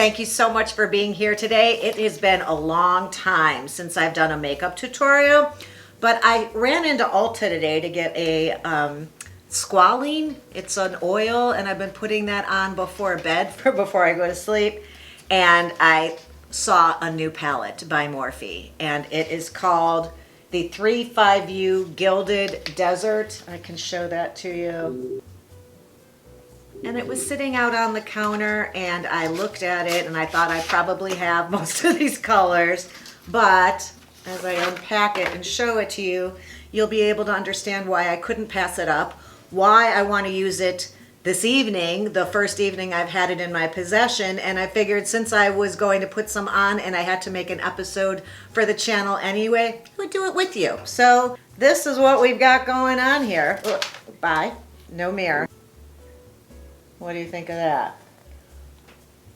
Thank you so much for being here today. It has been a long time since I've done a makeup tutorial, but I ran into Ulta today to get a squalene. It's an oil, and I've been putting that on before bed before I go to sleep. And I saw a new palette by Morphe, and it is called the 3-5U Gilded Desert. I can show that to you. And it was sitting out on the counter, and I looked at it and I thought I probably have most of these colors, but as I unpack it and show it to you, you'll be able to understand why I couldn't pass it up, why I want to use it this evening, the first evening I've had it in my possession. And I figured since I was going to put some on and I had to make an episode for the channel anyway, I would do it with you. So this is what we've got going on here. Look, bye, no mirror. What do you think of that?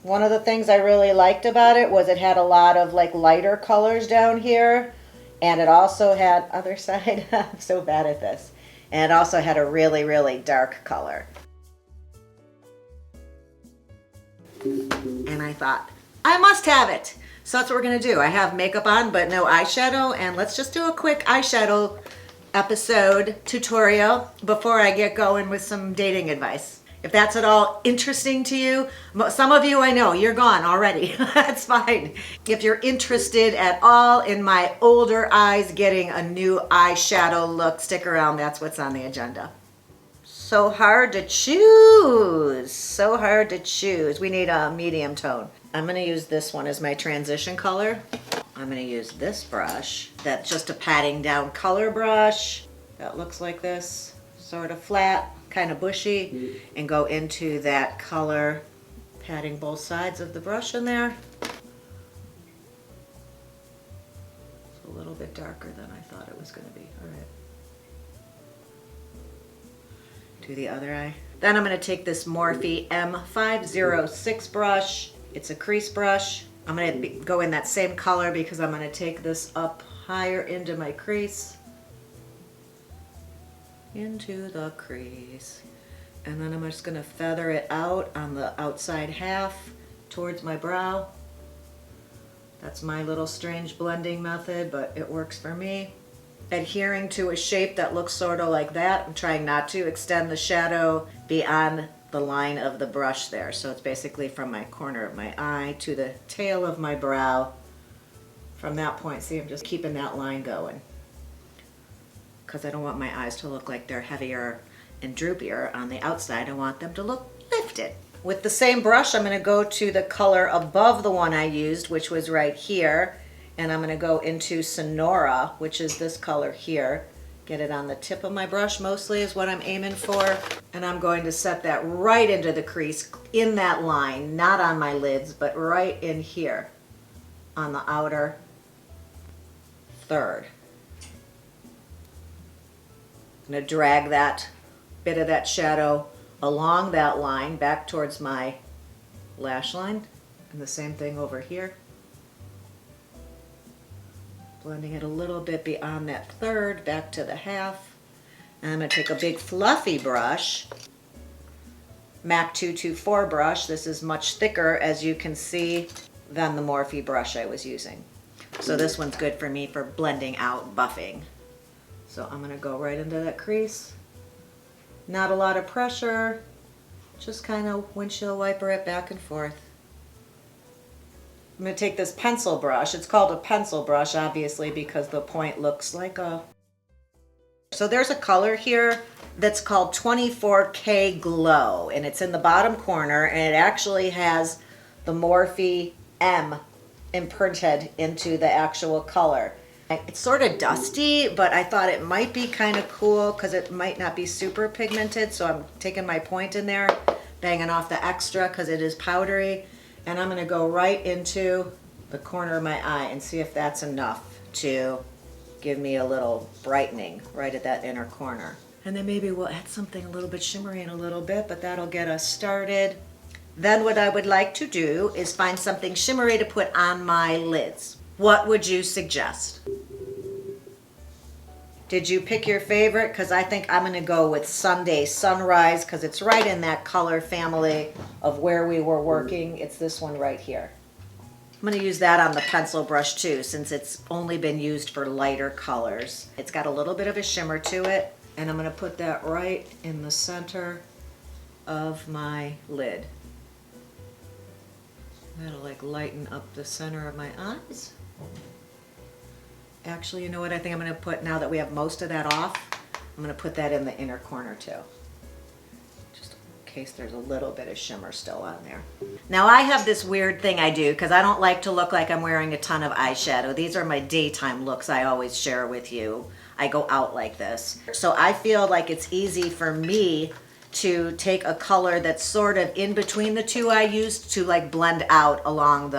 One of the things I really liked about it was it had a lot of like lighter colors down here, and it also had, other side, I'm so bad at this, and it also had a really, really dark color. And I thought, I must have it. So that's what we're gonna do. I have makeup on, but no eyeshadow, and let's just do a quick eyeshadow episode tutorial before I get going with some dating advice. If that's at all interesting to you, some of you I know, you're gone already. That's fine. If you're interested at all in my older eyes getting a new eyeshadow look, stick around. That's what's on the agenda. So hard to choose. So hard to choose. We need a medium tone. I'm going to use this one as my transition color. I'm going to use this brush. That's just a patting down color brush. That looks like this. Sort of flat, kind of bushy, and go into that color, patting both sides of the brush in there. It's a little bit darker than I thought it was going to be. All right. Do the other eye. Then I'm going to take this Morphe M506 brush. It's a crease brush. I'm going to go in that same color because I'm going to take this up higher into my crease. Into the crease, and then I'm just going to feather it out on the outside half towards my brow. That's my little strange blending method, but it works for me. Adhering to a shape that looks sort of like that. I'm trying not to extend the shadow beyond the line of the brush there, so it's basically from my corner of my eye to the tail of my brow. From that point, see, I'm just keeping that line going, because I don't want my eyes to look like they're heavier and droopier on the outside. I want them to look lifted. With the same brush, I'm going to go to the color above the one I used, which was right here, and I'm going to go into Sonora, which is this color here. Get it on the tip of my brush mostly is what I'm aiming for, and I'm going to set that right into the crease in that line, not on my lids, but right in here on the outer third. I'm going to drag that bit of that shadow along that line back towards my lash line, and the same thing over here. Blending it a little bit beyond that third back to the half. And I'm going to take a big fluffy brush, MAC 224 brush. This is much thicker, as you can see, than the Morphe brush I was using. So this one's good for me for blending out buffing. So I'm going to go right into that crease. Not a lot of pressure, just kind of windshield wiper it back and forth. I'm going to take this pencil brush. It's called a pencil brush, obviously, because the point looks like a... So there's a color here that's called 24K Glow, and it's in the bottom corner, and it actually has the Morphe M imprinted into the actual color. It's sort of dusty, but I thought it might be kind of cool because it might not be super pigmented. So I'm taking my point in there, banging off the extra because it is powdery. And I'm going to go right into the corner of my eye and see if that's enough to give me a little brightening right at that inner corner. And then maybe we'll add something a little bit shimmery in a little bit, but that'll get us started. Then what I would like to do is find something shimmery to put on my lids. What would you suggest? Did you pick your favorite? Because I think I'm going to go with Sunday Sunrise because it's right in that color family of where we were working. It's this one right here. I'm going to use that on the pencil brush too, since it's only been used for lighter colors. It's got a little bit of a shimmer to it, and I'm going to put that right in the center of my lid. That'll like lighten up the center of my eyes. Actually, you know what I think I'm going to put, now that we have most of that off, I'm going to put that in the inner corner too. Just in case there's a little bit of shimmer still on there. Now I have this weird thing I do because I don't like to look like I'm wearing a ton of eyeshadow. These are my daytime looks I always share with you. I go out like this. So I feel like it's easy for me to take a color that's sort of in between the two I used to like blend out along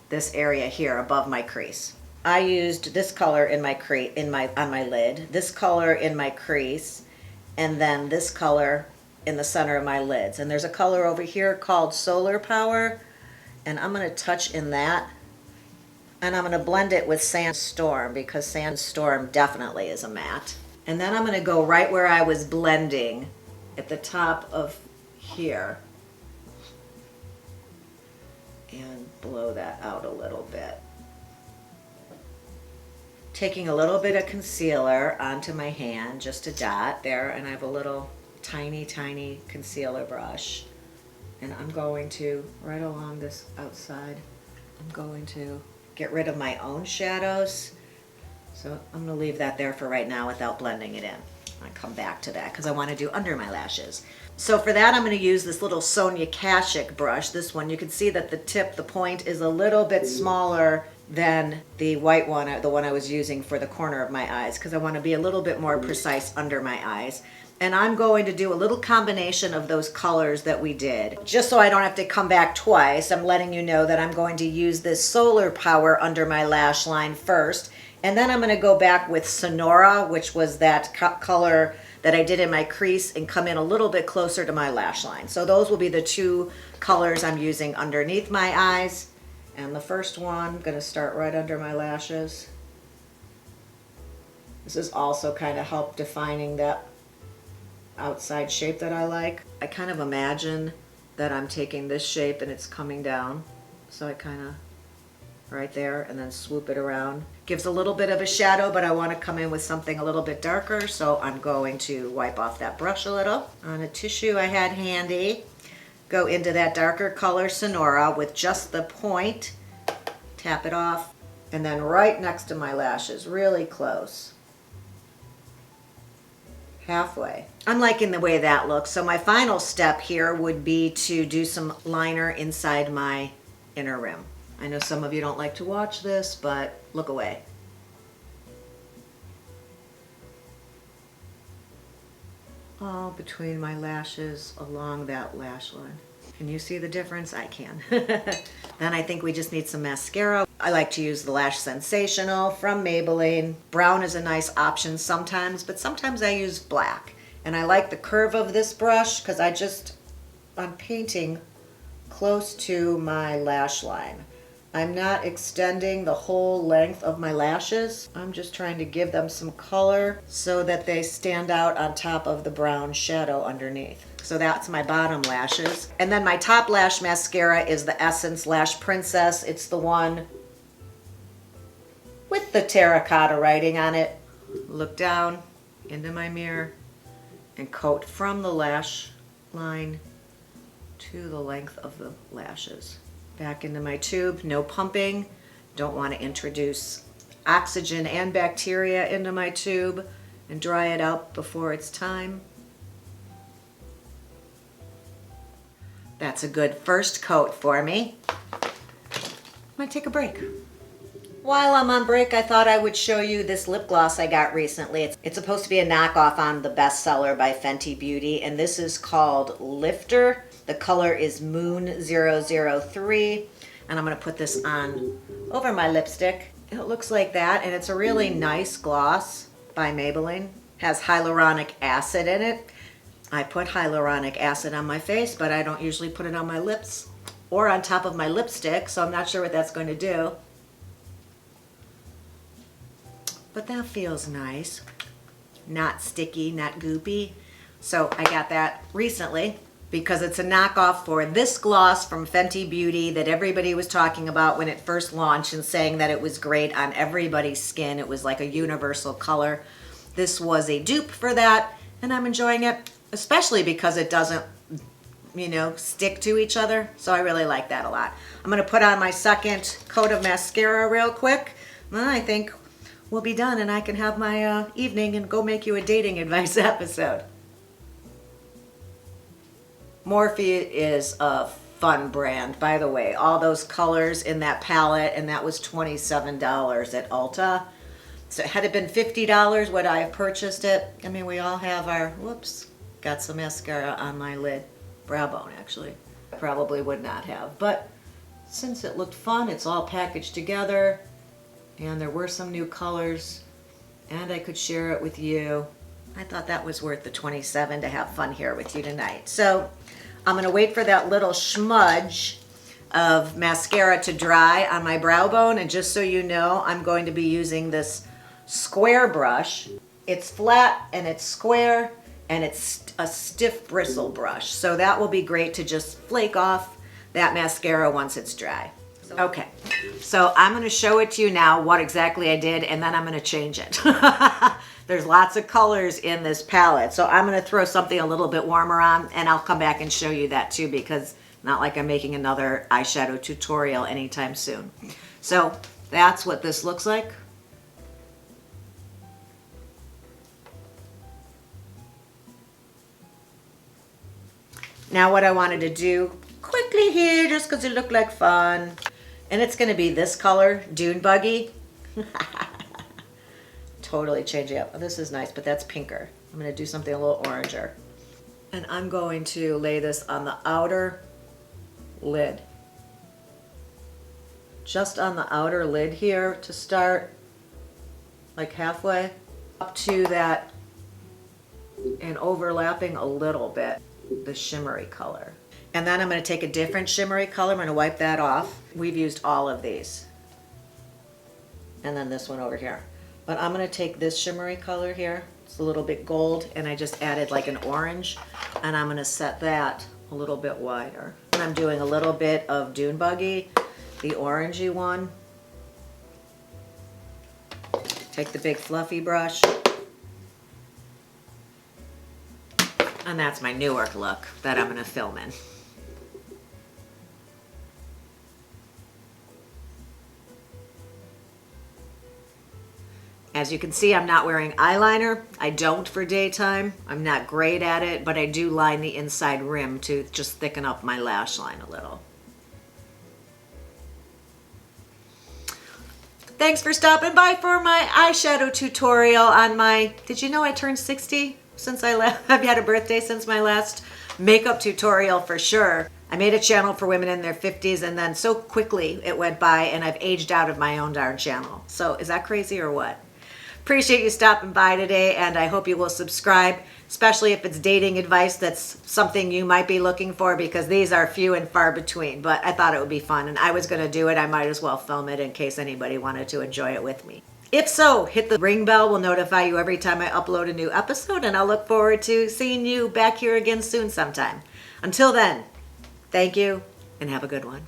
this area here above my crease. I used this color in my on my lid, this color in my crease, and then this color in the center of my lids. And there's a color over here called Solar Power, and I'm going to touch in that. And I'm going to blend it with Sandstorm because Sandstorm definitely is a matte. And then I'm going to go right where I was blending at the top of here and blow that out a little bit. Taking a little bit of concealer onto my hand, just a dot there, and I have a little tiny concealer brush, and I'm going to, right along this outside, I'm going to get rid of my own shadows. So I'm going to leave that there for right now without blending it in. I'll come back to that because I want to do under my lashes. So for that, I'm going to use this little Sonia Kashuk brush. This one, you can see that the tip, the point is a little bit smaller than the white one, the one I was using for the corner of my eyes, because I want to be a little bit more precise under my eyes. And I'm going to do a little combination of those colors that we did. Just so I don't have to come back twice, I'm letting you know that I'm going to use this Solar Power under my lash line first. And then I'm going to go back with Sonora, which was that color that I did in my crease, and come in a little bit closer to my lash line. So those will be the two colors I'm using underneath my eyes. And the first one, I'm going to start right under my lashes. This is also kind of help defining that outside shape that I like. I kind of imagine that I'm taking this shape and it's coming down. So I kind of right there and then swoop it around. Gives a little bit of a shadow, but I want to come in with something a little bit darker, so I'm going to wipe off that brush a little. On a tissue I had handy, go into that darker color Sonora with just the point, tap it off, and then right next to my lashes, really close. Halfway. I'm liking the way that looks. So my final step here would be to do some liner inside my inner rim. I know some of you don't like to watch this, but look away. All between my lashes along that lash line. Can you see the difference? I can. Then I think we just need some mascara. I like to use the Lash Sensational from Maybelline. Brown is a nice option sometimes, but sometimes I use black. And I like the curve of this brush because I'm painting close to my lash line. I'm not extending the whole length of my lashes. I'm just trying to give them some color so that they stand out on top of the brown shadow underneath. So that's my bottom lashes. And then my top lash mascara is the Essence Lash Princess. It's the one with the terracotta writing on it. Look down into my mirror and coat from the lash line to the length of the lashes. Back into my tube, no pumping. Don't want to introduce oxygen and bacteria into my tube and dry it out before it's time. That's a good first coat for me. I'm gonna take a break. While I'm on break, I thought I would show you this lip gloss I got recently. It's supposed to be a knockoff on the bestseller by Fenty Beauty, and this is called Lifter. The color is Moon 003, and I'm going to put this on over my lipstick. It looks like that, and it's a really nice gloss by Maybelline. Has hyaluronic acid in it. I put hyaluronic acid on my face, but I don't usually put it on my lips or on top of my lipstick, so I'm not sure what that's going to do. But that feels nice. not sticky, not goopy. So I got that recently because it's a knockoff for this gloss from Fenty Beauty that everybody was talking about when it first launched and saying that it was great on everybody's skin. It was like a universal color. This was a dupe for that, and I'm enjoying it, especially because it doesn't, you know, stick to each other. So I really like that a lot. I'm gonna put on my second coat of mascara real quick. Then I think we'll be done and I can have my evening and go make you a dating advice episode. Morphe is a fun brand, by the way. All those colors in that palette, and that was $27 at Ulta. So had it been $50, would I have purchased it? I mean, we all have our, whoops, got some mascara on my lid. Brow bone, actually. Probably would not have. But since it looked fun, it's all packaged together, and there were some new colors, and I could share it with you. I thought that was worth the $27 to have fun here with you tonight. So I'm gonna wait for that little smudge of mascara to dry on my brow bone, and just so you know, I'm going to be using this square brush. It's flat and it's square and it's a stiff bristle brush. So that will be great to just flake off that mascara once it's dry. Okay, so I'm gonna show it to you now what exactly I did, and then I'm gonna change it. There's lots of colors in this palette, so I'm gonna throw something a little bit warmer on, and I'll come back and show you that too, because not like I'm making another eyeshadow tutorial anytime soon. So that's what this looks like. Now what I wanted to do quickly here, just because it looked like fun, and it's going to be this color, Dune Buggy. Totally changing up. Oh, this is nice, but that's pinker. I'm going to do something a little oranger. And I'm going to lay this on the outer lid. Just on the outer lid here to start, like halfway, up to that, and overlapping a little bit, the shimmery color. And then I'm going to take a different shimmery color. I'm going to wipe that off. We've used all of these. And then this one over here. But I'm going to take this shimmery color here. It's a little bit gold, and I just added like an orange. And I'm going to set that a little bit wider. And I'm doing a little bit of Dune Buggy, the orangey one. Take the big fluffy brush. And that's my Newark look that I'm going to film in. As you can see, I'm not wearing eyeliner. I don't for daytime. I'm not great at it, but I do line the inside rim to just thicken up my lash line a little. Thanks for stopping by for my eyeshadow tutorial on my, did you know I turned 60 since I left? I've had a birthday since my last makeup tutorial for sure. I made a channel for women in their 50s, and then so quickly it went by and I've aged out of my own darn channel. So is that crazy or what? Appreciate you stopping by today, and I hope you will subscribe, especially if it's dating advice that's something you might be looking for, because these are few and far between. But I thought it would be fun, and I was going to do it. I might as well film it in case anybody wanted to enjoy it with me. If so, hit the ring bell. Will notify you every time I upload a new episode, and I'll look forward to seeing you back here again soon sometime. Until then, thank you, and have a good one.